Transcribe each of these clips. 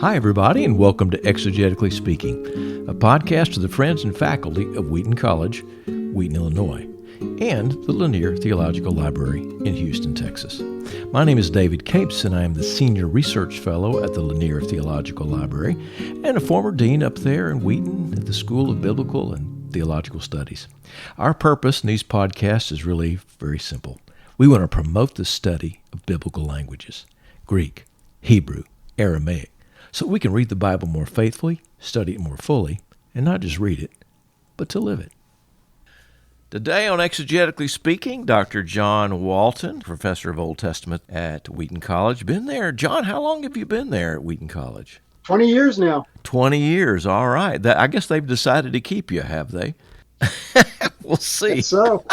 Hi, everybody, and welcome to Exegetically Speaking, a podcast of the friends and faculty of Wheaton College, Wheaton, Illinois, and the Lanier Theological Library in Houston, Texas. My name is David Capes, and I am the Senior Research Fellow at the Lanier Theological Library and a former dean up there in Wheaton at the School of Biblical and Theological Studies. Our purpose in these podcasts is really very simple. We want to promote the study of biblical languages, Greek, Hebrew, Aramaic, so we can read the Bible more faithfully, study it more fully, and not just read it, but to live it. Today on Exegetically Speaking, Dr. John Walton, professor of Old Testament at Wheaton College. Been there. John, how long have you been there at Wheaton College? 20 years now. 20 years, all right. I guess they've decided to keep you, have they? We'll see. Guess so.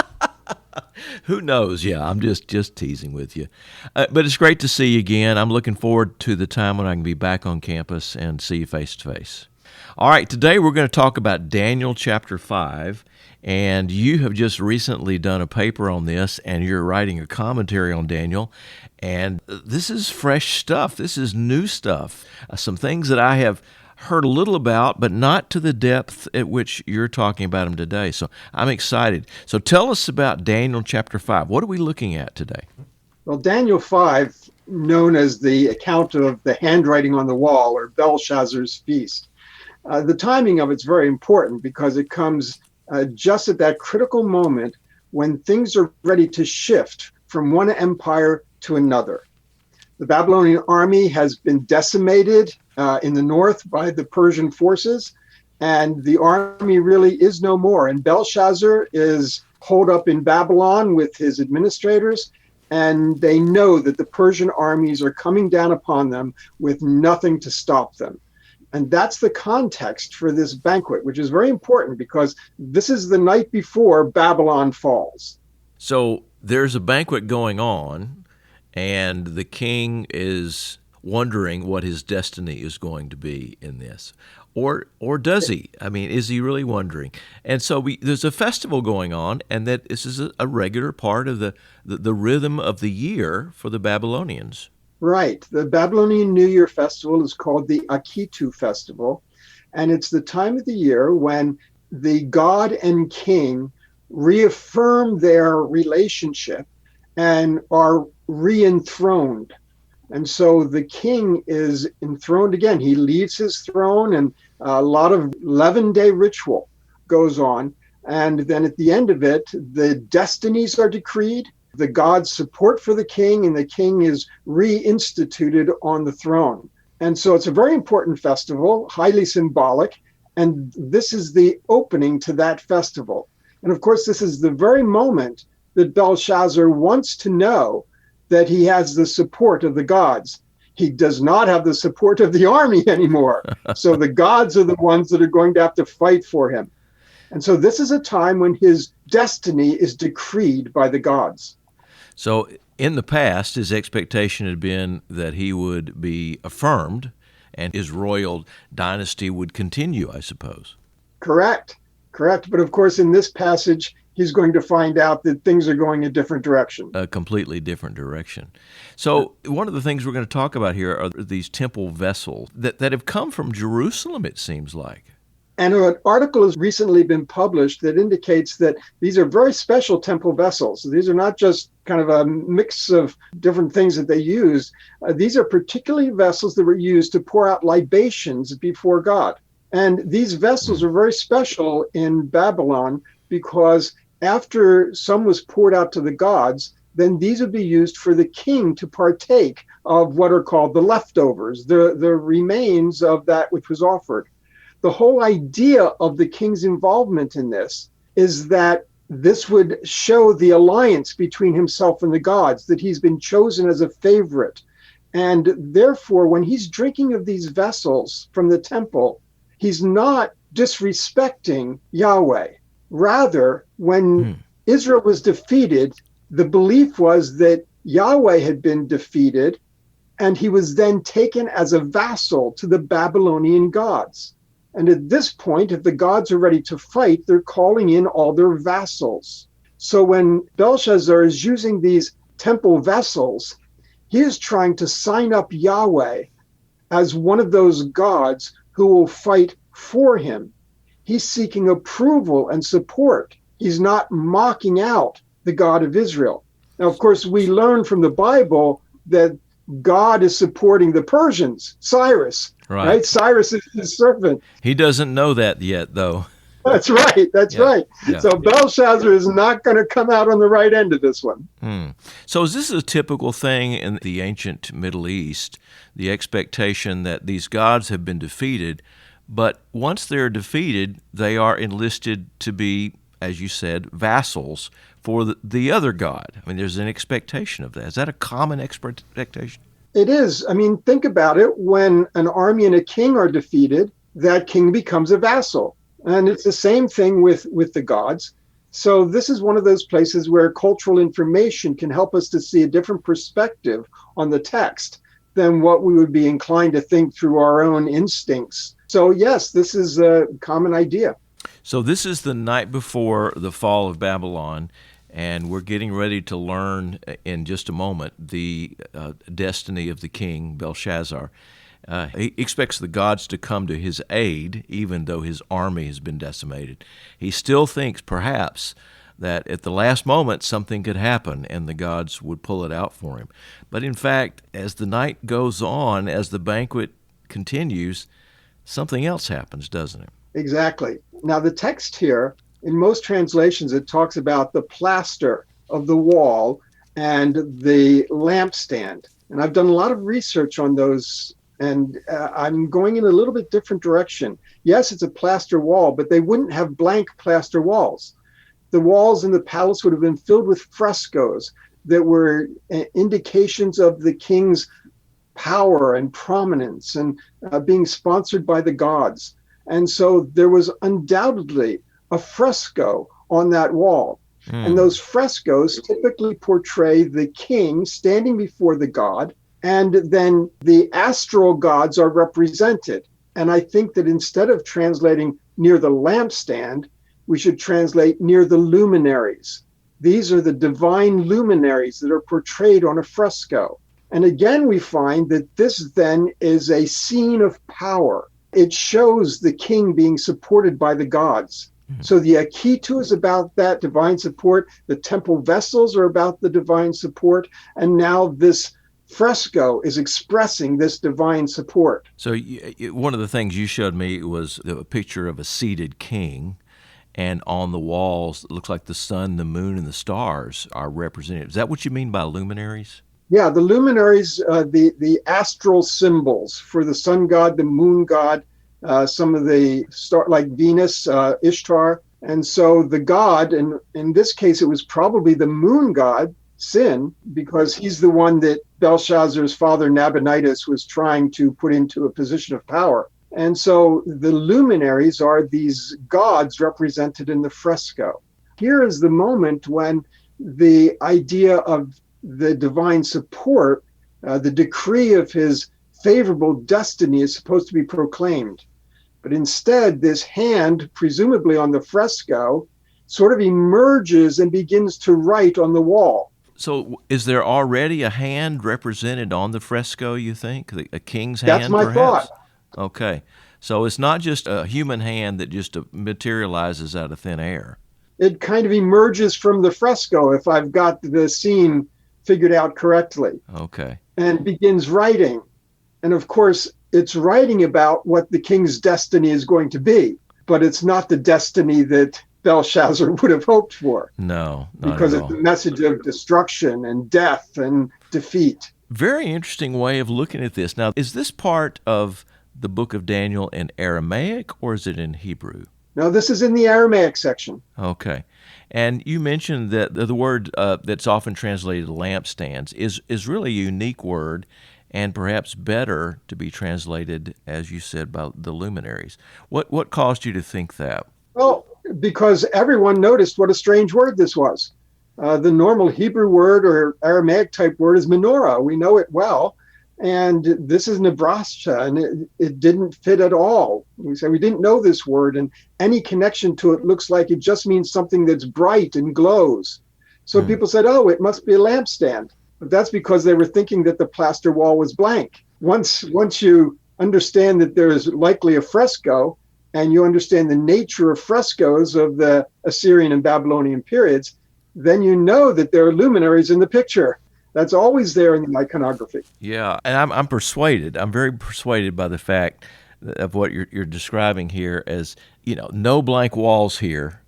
Who knows? Yeah, I'm just teasing with you. But it's great to see you again. I'm looking forward to the time when I can be back on campus and see you face to face. All right, today we're going to talk about Daniel chapter 5, and you have just recently done a paper on this, and you're writing a commentary on Daniel, and this is fresh stuff. This is new stuff. Some things that I have heard a little about, but not to the depth at which you're talking about them today. So I'm excited. So tell us about Daniel chapter 5. What are we looking at today? Well, Daniel 5, known as the account of the handwriting on the wall, or Belshazzar's feast. The timing of it's very important because it comes just at that critical moment when things are ready to shift from one empire to another. The Babylonian army has been decimated in the north by the Persian forces, and the army really is no more. And Belshazzar is holed up in Babylon with his administrators, and they know that the Persian armies are coming down upon them with nothing to stop them. And that's the context for this banquet, which is very important because this is the night before Babylon falls. So there's a banquet going on, and the king is wondering what his destiny is going to be in this. Or does he? I mean, is he really wondering? And so there's a festival going on, and that this is a regular part of the rhythm of the year for the Babylonians. Right. The Babylonian New Year festival is called the Akitu Festival, and it's the time of the year when the god and king reaffirm their relationship and are re-enthroned. And so the king is enthroned again. He leaves his throne, and a lot of 11-day ritual goes on. And then at the end of it, the destinies are decreed, the god's support for the king, and the king is reinstituted on the throne. And so it's a very important festival, highly symbolic, and this is the opening to that festival. And of course, this is the very moment that Belshazzar wants to know that he has the support of the gods. He does not have the support of the army anymore. So the gods are the ones that are going to have to fight for him. And so this is a time when his destiny is decreed by the gods. So in the past, his expectation had been that he would be affirmed and his royal dynasty would continue, I suppose. Correct. But of course, in this passage, he's going to find out that things are going a different direction. A completely different direction. So one of the things we're going to talk about here are these temple vessels that have come from Jerusalem, it seems like. And an article has recently been published that indicates that these are very special temple vessels. These are not just kind of a mix of different things that they used. These are particularly vessels that were used to pour out libations before God. And these vessels are very special in Babylon because after some was poured out to the gods, then these would be used for the king to partake of what are called the leftovers, the remains of that which was offered. The whole idea of the king's involvement in this is that this would show the alliance between himself and the gods, that he's been chosen as a favorite. And therefore, when he's drinking of these vessels from the temple, he's not disrespecting Yahweh. Rather, when Israel was defeated, the belief was that Yahweh had been defeated, and he was then taken as a vassal to the Babylonian gods. And at this point, if the gods are ready to fight, they're calling in all their vassals. So when Belshazzar is using these temple vessels, He is trying to sign up Yahweh as one of those gods who will fight for him. He's seeking approval and support. He's not mocking out the God of Israel. Now, of course, we learn from the Bible that God is supporting the Persians, Cyrus, right? Cyrus is his servant. He doesn't know that yet, though. That's right. That's right. Yeah. So Belshazzar is not going to come out on the right end of this one. So is this a typical thing in the ancient Middle East, the expectation that these gods have been defeated, but once they're defeated, they are enlisted to be, as you said, vassals for the other god? I mean, there's an expectation of that. Is that a common expectation? It is. I mean, think about it. When an army and a king are defeated, that king becomes a vassal. And it's the same thing with the gods. So this is one of those places where cultural information can help us to see a different perspective on the text than what we would be inclined to think through our own instincts. So yes, this is a common idea. So this is the night before the fall of Babylon, and we're getting ready to learn in just a moment the destiny of the king, Belshazzar. He expects the gods to come to his aid, even though his army has been decimated. He still thinks, perhaps, that at the last moment something could happen and the gods would pull it out for him. But in fact, as the night goes on, as the banquet continues, something else happens, doesn't it? Exactly. Now, the text here, in most translations, it talks about the plaster of the wall and the lampstand. And I've done a lot of research on those, and I'm going in a little bit different direction. Yes, it's a plaster wall, but they wouldn't have blank plaster walls. The walls in the palace would have been filled with frescoes that were indications of the king's power and prominence and being sponsored by the gods. And so there was undoubtedly a fresco on that wall. And those frescoes typically portray the king standing before the god, and then the astral gods are represented. And I think that instead of translating near the lampstand, we should translate near the luminaries. These are the divine luminaries that are portrayed on a fresco. And again, we find that this then is a scene of power. It shows the king being supported by the gods. So the Akitu is about that divine support. The temple vessels are about the divine support. And now this fresco is expressing this divine support. So one of the things you showed me was a picture of a seated king. And on the walls, it looks like the sun, the moon, and the stars are represented. Is that what you mean by luminaries? Yeah, the luminaries, the astral symbols for the sun god, the moon god, some of the star like Venus, Ishtar. And so the god, and in this case, it was probably the moon god, Sin, because he's the one that Belshazzar's father Nabonidus was trying to put into a position of power. And so the luminaries are these gods represented in the fresco. Here is the moment when the idea of the divine support, the decree of his favorable destiny is supposed to be proclaimed. But instead, this hand, presumably on the fresco, sort of emerges and begins to write on the wall. So is there already a hand represented on the fresco, you think? A king's hand, That's my perhaps? thought. Okay. So it's not just a human hand that just materializes out of thin air. It kind of emerges from the fresco, if I've got the scene figured out correctly. Okay. And begins writing. And of course, it's writing about what the king's destiny is going to be, but it's not the destiny that Belshazzar would have hoped for. No, not because at it's all. a message of destruction and death and defeat. Very interesting way of looking at this. Now, is this part of the book of Daniel in Aramaic, or is it in Hebrew? No, this is in the Aramaic section. Okay. And you mentioned that the word that's often translated lampstands is really a unique word, and perhaps better to be translated, as you said, by the luminaries. What caused you to think that? Well, because everyone noticed what a strange word this was. The normal Hebrew word or Aramaic type word is menorah. We know it well. And this is Nebraska, and it didn't fit at all. We said we didn't know this word, and any connection to it looks like it just means something that's bright and glows. So people said, oh, it must be a lampstand. But that's because they were thinking that the plaster wall was blank. Once you understand that there is likely a fresco, and you understand the nature of frescoes of the Assyrian and Babylonian periods, then you know that there are luminaries in the picture. That's always there in the iconography. Yeah, and I'm persuaded. I'm very persuaded by the fact of what you're describing here as, no blank walls here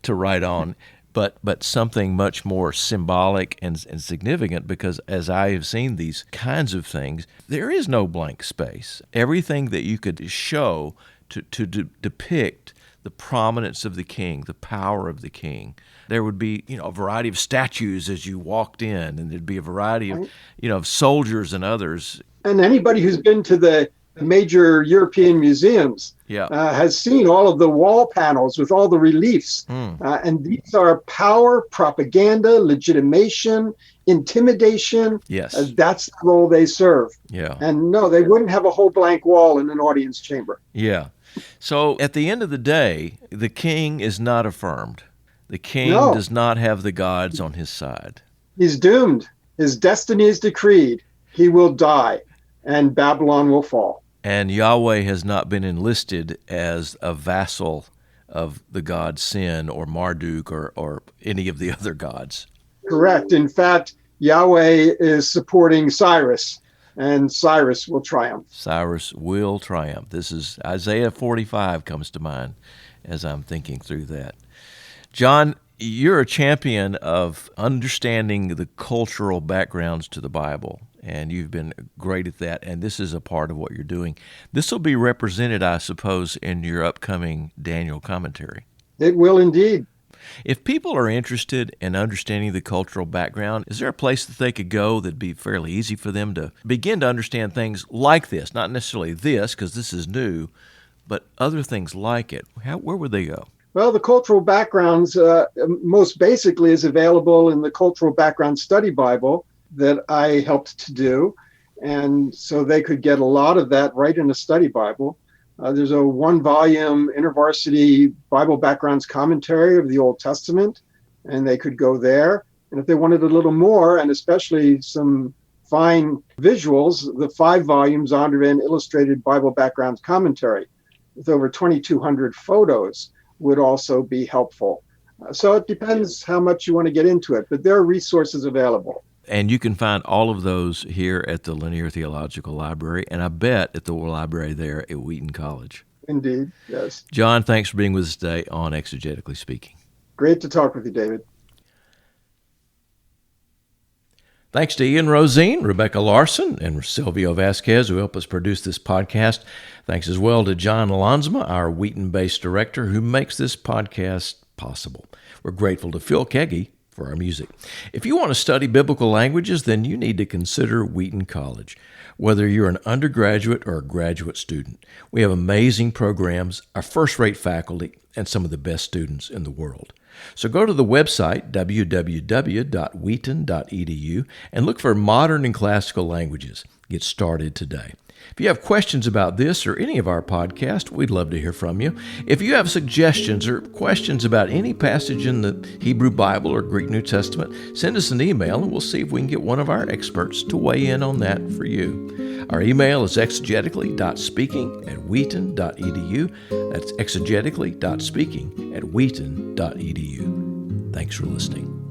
to write on, but something much more symbolic and significant, because as I have seen these kinds of things, there is no blank space. Everything that you could show to depict the prominence of the king, the power of the king. There would be, a variety of statues as you walked in, and there'd be a variety of, of soldiers and others. And anybody who's been to the major European museums has seen all of the wall panels with all the reliefs. And these are power, propaganda, legitimation, intimidation. Yes. That's the role they serve. Yeah. And no, they wouldn't have a whole blank wall in an audience chamber. Yeah. So at the end of the day, the king is not affirmed. The king does not have the gods on his side. He's doomed. His destiny is decreed. He will die, and Babylon will fall. And Yahweh has not been enlisted as a vassal of the god Sin or Marduk or any of the other gods. Correct. In fact, Yahweh is supporting Cyrus, and Cyrus will triumph. Cyrus will triumph. This is Isaiah 45 comes to mind as I'm thinking through that. John, you're a champion of understanding the cultural backgrounds to the Bible, and you've been great at that, and this is a part of what you're doing. This will be represented, I suppose, in your upcoming Daniel commentary. It will indeed. If people are interested in understanding the cultural background, is there a place that they could go that'd be fairly easy for them to begin to understand things like this? Not necessarily this, because this is new, but other things like it. Where would they go? Well, the cultural backgrounds, most basically, is available in the Cultural Background Study Bible that I helped to do. And so they could get a lot of that right in a study Bible. There's a 1-volume InterVarsity Bible Backgrounds commentary of the Old Testament, and they could go there. And if they wanted a little more, and especially some fine visuals, the 5 volumes Zondervan Illustrated Bible Backgrounds commentary with over 2,200 photos would also be helpful. So it depends how much you want to get into it, but there are resources available. And you can find all of those here at the Linear Theological Library, and I bet at the library there at Wheaton College. Indeed, yes. John, thanks for being with us today on Exegetically Speaking. Great to talk with you, David. Thanks to Ian Rosine, Rebecca Larson, and Silvio Vasquez, who help us produce this podcast. Thanks as well to John Lansma, our Wheaton-based director, who makes this podcast possible. We're grateful to Phil Keggy for our music. If you want to study biblical languages, then you need to consider Wheaton College. Whether you're an undergraduate or a graduate student, we have amazing programs, our first-rate faculty, and some of the best students in the world. So go to the website, www.wheaton.edu, and look for modern and classical languages. Get started today. If you have questions about this or any of our podcasts, we'd love to hear from you. If you have suggestions or questions about any passage in the Hebrew Bible or Greek New Testament, send us an email and we'll see if we can get one of our experts to weigh in on that for you. Our email is exegetically.speaking@wheaton.edu. That's exegetically.speaking@wheaton.edu. Thanks for listening.